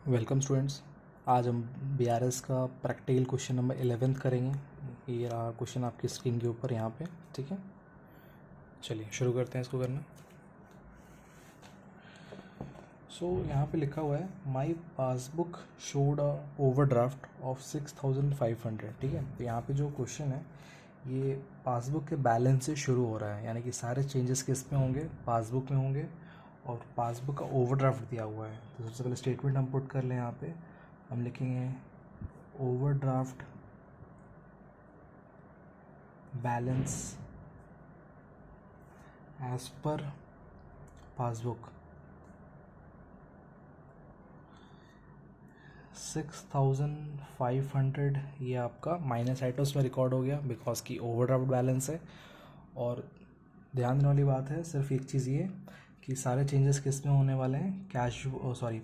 Welcome students. आज हम BRS का प्रैक्टिकल क्वेश्चन नंबर 11 करेंगे। ये रहा क्वेश्चन आपकी स्क्रीन के ऊपर यहाँ पे। ठीक है, चलिए शुरू करते हैं इसको करना। यहाँ पे लिखा हुआ है my passbook showed a overdraft of 6500। ठीक है, तो यहाँ पे जो क्वेश्चन है ये पासबुक के बैलेंस से शुरू हो रहा है, यानी कि सारे चेंजेस किस में होंगे, पासबुक में होंगे और पासबुक का ओवरड्राफ्ट दिया हुआ है। तो सबसे पहले स्टेटमेंट हम पुट कर लें। यहाँ पे हम लिखेंगे overdraft balance as per passbook 6500। ये आपका माइनस आइटम्स में रिकॉर्ड हो गया बिकॉज की ओवरड्राफ्ट बैलेंस है। और ध्यान देने वाली बात है सिर्फ एक चीज़ ये कि सारे चेंजेस किस में होने वाले हैं,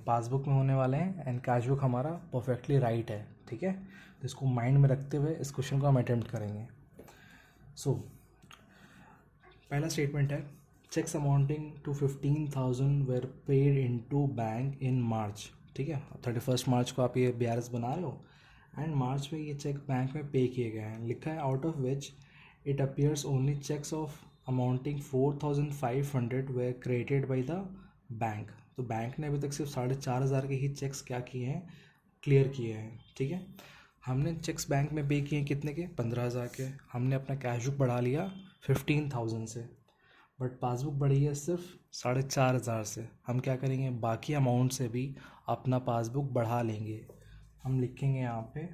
पासबुक में होने वाले हैं एंड कैश बुक हमारा परफेक्टली राइट है। ठीक है, तो इसको माइंड में रखते हुए इस क्वेश्चन को हम अटेम्प्ट करेंगे। पहला स्टेटमेंट है cheques amounting to 15,000 were paid into bank in March. ठीक है, 31 मार्च को आप ये बीआरएस बना रहे हो एंड मार्च में ये चेक बैंक में पे किए गए हैं। लिखा है out of which it appears only cheques of amounting 4,500 were created by the bank. तो बैंक ने अभी तक सिर्फ 4,500 के ही चेक्स क्या किए हैं, क्लियर किए हैं। ठीक है, हमने चेक्स बैंक में पे किए कितने के, 15,000 के। हमने अपना कैश बुक बढ़ा लिया 15,000 से, बट पासबुक बढ़ी है सिर्फ 4,500 से। हम क्या करेंगे, बाकी अमाउंट से भी अपना पासबुक बढ़ा लेंगे। हम लिखेंगे यहाँ पे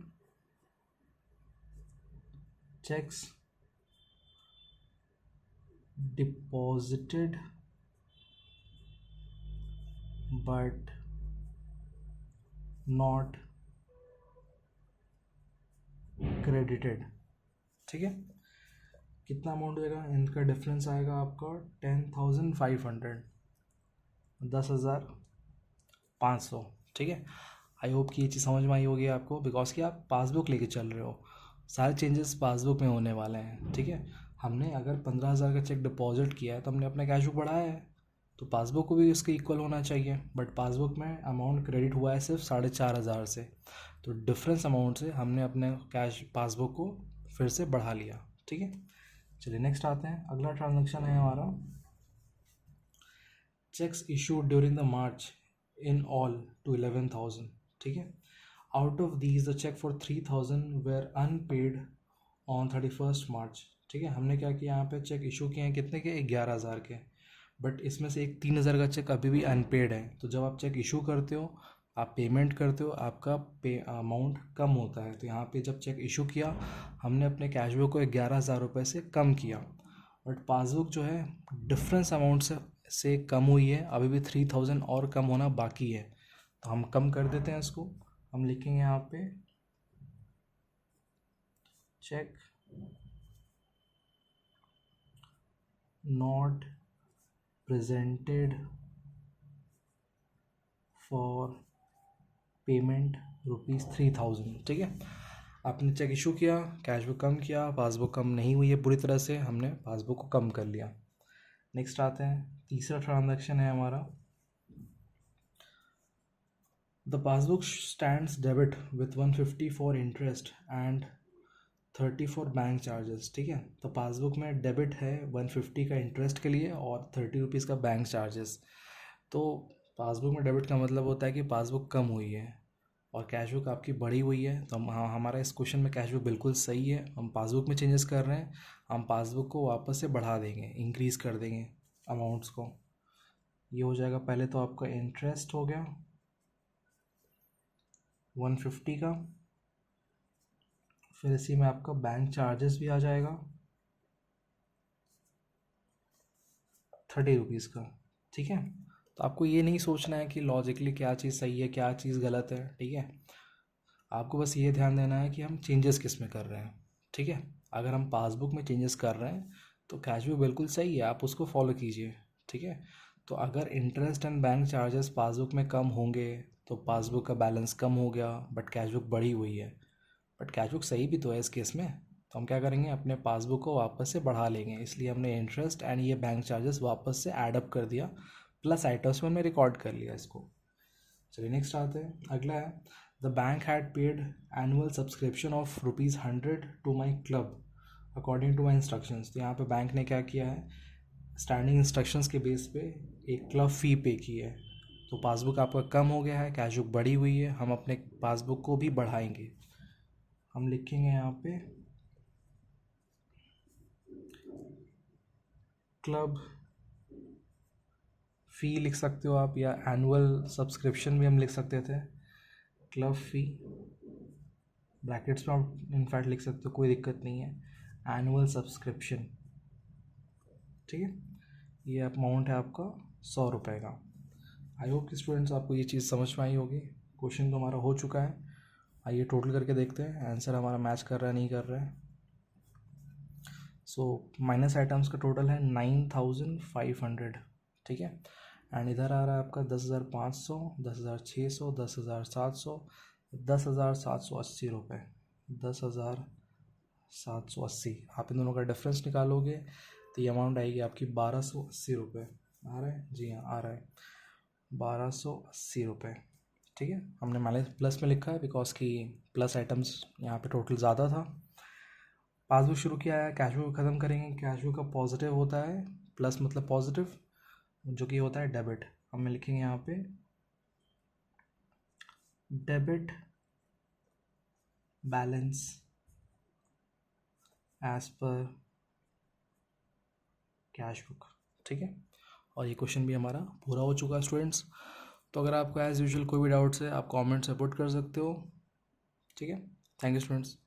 checks deposited but not credited. ठीक है, कितना अमाउंट देगा, इनका डिफरेंस आएगा आपका 10,500, 10,500। ठीक है, आई होप कि ये चीज़ समझ में आई होगी आपको बिकॉज कि आप पासबुक लेके चल रहे हो, सारे चेंजेस पासबुक में होने वाले हैं। ठीक है, हमने अगर 15,000 का चेक डिपॉजिट किया है तो हमने अपना कैश बुक बढ़ाया है, तो पासबुक को भी उसके इक्वल होना चाहिए। बट पासबुक में अमाउंट क्रेडिट हुआ है सिर्फ 4,500 से, तो डिफरेंस अमाउंट से हमने अपने कैश पासबुक को फिर से बढ़ा लिया। ठीक है, चलिए नेक्स्ट आते हैं। अगला ट्रांजैक्शन है हमारा cheques issued during the March in all to 11,000। ठीक है, out of these the cheque for 3,000 were unpaid on 31 March. ठीक है, हमने क्या किया, यहाँ पे चेक इशू किए हैं कितने के, 11,000 के, बट इसमें से एक 3,000 का चेक अभी भी अनपेड है। तो जब आप चेक इशू करते हो, आप पेमेंट करते हो, आपका पे अमाउंट कम होता है। तो यहाँ पे जब चेक इशू किया हमने अपने कैश बुक को 11,000 रुपये से कम किया, बट पासबुक जो है डिफरेंस अमाउंट से कम हुई है, अभी भी 3,000 और कम होना बाकी है। तो हम कम कर देते हैं इसको। हम लिखेंगे यहाँ पे cheque not presented for payment ₹3,000। ठीक है, आपने चेक इशू किया, कैश बुक कम किया, पासबुक कम नहीं हुई है पूरी तरह से, हमने पासबुक को कम कर लिया। नेक्स्ट आते हैं, तीसरा ट्रांजैक्शन है हमारा the passbook stands debit with 150 for interest and 30 for bank charges. ठीक है, तो पासबुक में डेबिट है 150 का इंटरेस्ट के लिए और 30 रुपीज़ का बैंक चार्जेस। तो पासबुक में डेबिट का मतलब होता है कि पासबुक कम हुई है और कैश बुक आपकी बढ़ी हुई है। तो हमारा इस क्वेश्चन में कैश बुक बिल्कुल सही है। हम पासबुक में चेंजेस कर रहे हैं, हम पासबुक को वापस से बढ़ा देंगे, इंक्रीज़ कर देंगे अमाउंट्स को। ये हो जाएगा, पहले तो आपका इंटरेस्ट हो गया 150 का, फिर इसी में आपका बैंक चार्जेस भी आ जाएगा 30 रुपीज़ का। ठीक है, तो आपको ये नहीं सोचना है कि लॉजिकली क्या चीज़ सही है क्या चीज़ गलत है। ठीक है, आपको बस ये ध्यान देना है कि हम चेंजेस किस में कर रहे हैं। ठीक है, अगर हम पासबुक में चेंजेस कर रहे हैं तो कैश बुक बिल्कुल सही है, आप उसको फॉलो कीजिए। ठीक है, तो अगर interest and bank charges passbook में कम होंगे तो पासबुक का बैलेंस कम हो गया, बट कैश बुक बढ़ी हुई है। बट कैश बुक सही भी तो है इस केस में, तो हम क्या करेंगे, अपने पासबुक को वापस से बढ़ा लेंगे। इसलिए हमने इंटरेस्ट एंड ये बैंक चार्जेस वापस से ऐड अप कर दिया, प्लस आइटम्स में हमने रिकॉर्ड कर लिया इसको। चलिए नेक्स्ट आते हैं, अगला है the bank had paid annual subscription of ₹100 to my club according to my instructions. तो यहाँ पे बैंक ने क्या किया है, स्टैंडिंग इंस्ट्रक्शंस के बेस पे एक क्लब फ़ी पे की है। तो पासबुक आपका कम हो गया है, कैश बुक बढ़ी हुई है, हम अपने पासबुक को भी बढ़ाएंगे। हम लिखेंगे यहाँ पे क्लब फ़ी लिख सकते हो आप, या एनुअल सब्सक्रिप्शन भी हम लिख सकते थे। क्लब फ़ी ब्रैकेट्स में आप इनफैक्ट लिख सकते हो, कोई दिक्कत नहीं है। एनुअल सब्सक्रिप्शन, ठीक है, ये अमाउंट है आपका ₹100 का। आई होप कि स्टूडेंट्स आपको ये चीज़ समझ में आई होगी। क्वेश्चन तो हमारा हो चुका है, आइए टोटल करके देखते हैं आंसर हमारा मैच कर रहा है नहीं कर रहा है। सो माइनस आइटम्स का टोटल है 9500, ठीक है। एंड इधर आ रहा है आपका 10,500, 10,600, 10,700, 10,780 रुपये, 10,780। आप इन दोनों का डिफरेंस निकालोगे तो ये अमाउंट आएगी आपकी 1,280 रुपये। आ रहा है, जी हाँ आ रहा है, 1,280 रुपये, ठीक है। हमने माइनस प्लस में लिखा है बिकॉज कि प्लस आइटम्स यहाँ पे टोटल ज़्यादा था। पासबुक शुरू किया है, कैश बुक ख़त्म करेंगे। कैश बुक का पॉजिटिव होता है, प्लस मतलब पॉजिटिव, जो कि होता है डेबिट। हम लिखेंगे यहाँ पे debit balance as per cash book, ठीक है। और ये क्वेश्चन भी हमारा पूरा हो चुका है स्टूडेंट्स। तो अगर आपको एज़ यूजुअल कोई भी डाउट्स है आप कमेंट से पुट कर सकते हो, ठीक है। Thank you students.